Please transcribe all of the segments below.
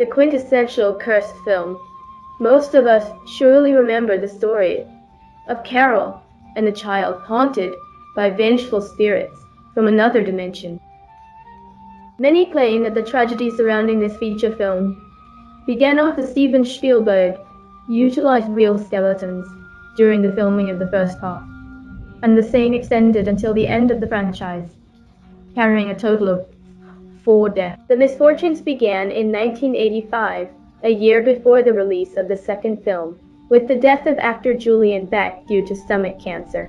The quintessential cursed film. Most of us surely remember the story of Carol and the child haunted by vengeful spirits from another dimension. Many claim that the tragedy surrounding this feature film began after Steven Spielberg utilized real skeletons during the filming of the first half, and the same extended until the end of the franchise, carrying a total of 4 deaths. The misfortunes began in 1985, a year before the release of the second film, with the death of actor Julian Beck due to stomach cancer.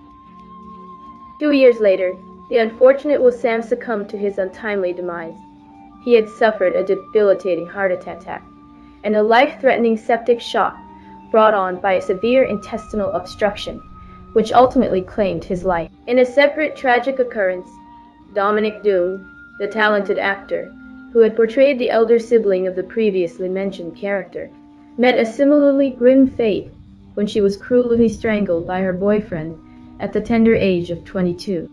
2 years later, the unfortunate Wissam succumbed to his untimely demise. He had suffered a debilitating heart attack and a life-threatening septic shock brought on by a severe intestinal obstruction, which ultimately claimed his life. In a separate tragic occurrence, Dominic Doom, the talented actor, who had portrayed the elder sibling of the previously mentioned character, met a similarly grim fate when she was cruelly strangled by her boyfriend at the tender age of 22.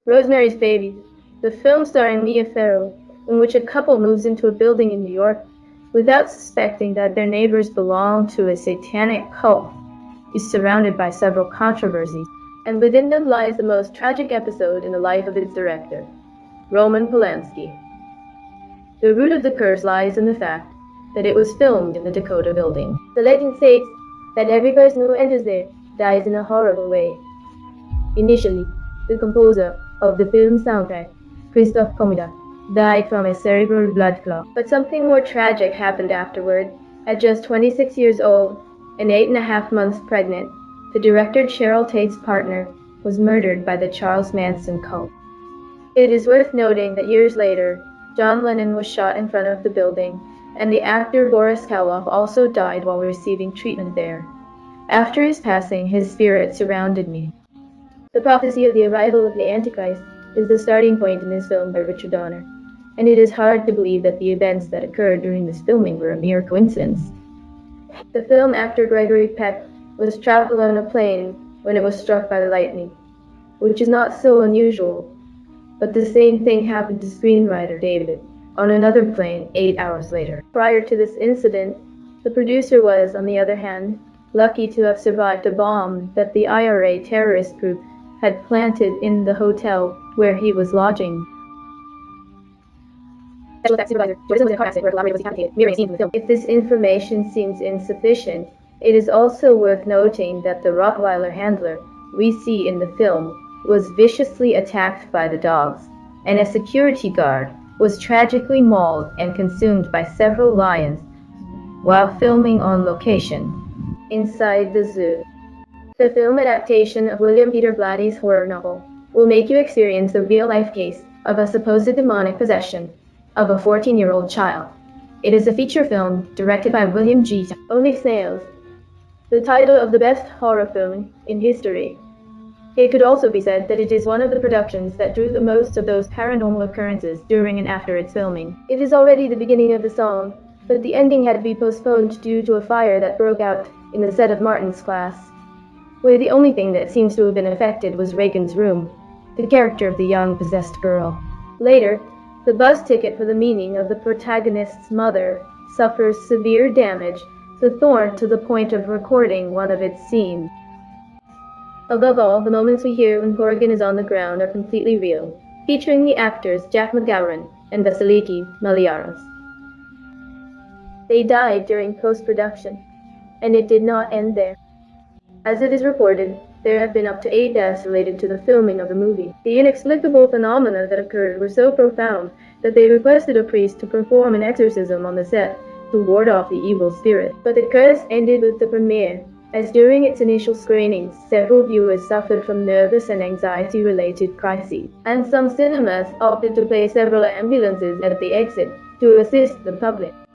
Rosemary's Baby, the film starring Mia Farrow, in which a couple moves into a building in New York without suspecting that their neighbors belong to a satanic cult, is surrounded by several controversies, and within them lies the most tragic episode in the life of its director, Roman Polanski. The root of the curse lies in the fact that it was filmed in the Dakota building. The legend states that every person who enters there dies in a horrible way. Initially, the composer of the film's soundtrack, Christoph Komida, died from a cerebral blood clot. But something more tragic happened afterward. At just 26 years old and 8.5 months pregnant, the director Cheryl Tate's partner was murdered by the Charles Manson cult. It is worth noting that years later, John Lennon was shot in front of the building, and the actor Boris Karloff also died while receiving treatment there. After his passing, his spirit surrounded me. The prophecy of the arrival of the Antichrist is the starting point in this film by Richard Donner, and it is hard to believe that the events that occurred during this filming were a mere coincidence. The film actor Gregory Peck was trapped on a plane when it was struck by the lightning, which is not so unusual, but the same thing happened to screenwriter David on another plane 8 hours later. Prior to this incident, the producer was, on the other hand, lucky to have survived a bomb that the IRA terrorist group had planted in the hotel where he was lodging. Special effects supervisor Jordan was in a car accident where a collaborator was decapitated, mirroring a scene from the film. If this information seems insufficient, it is also worth noting that the Rottweiler handler we see in the film was viciously attacked by the dogs, and a security guard was tragically mauled and consumed by several lions while filming on location inside the zoo. The film adaptation of William Peter Blatty's horror novel will make you experience the real-life case of a supposed demonic possession of a 14-year-old child. It is a feature film directed by William G. Only Snails, the title of the best horror film in history. It could also be said that it is one of the productions that drew the most of those paranormal occurrences during and after its filming. It is already the beginning of the song, but the ending had to be postponed due to a fire that broke out in the set of Martin's class, where the only thing that seems to have been affected was Reagan's room, the character of the young possessed girl. Later, the bus ticket for the meaning of the protagonist's mother suffers severe damage to Thorne to the point of recording one of its scenes. Above all, the moments we hear when Corrigan is on the ground are completely real, featuring the actors Jack McGowan and Vasiliki Maliaras. They died during post-production, and it did not end there. As it is reported, there have been up to 8 deaths related to the filming of the movie. The inexplicable phenomena that occurred were so profound that they requested a priest to perform an exorcism on the set to ward off the evil spirit. But the curse ended with the premiere, as during its initial screenings, several viewers suffered from nervous and anxiety-related crises, and some cinemas opted to place several ambulances at the exit to assist the public.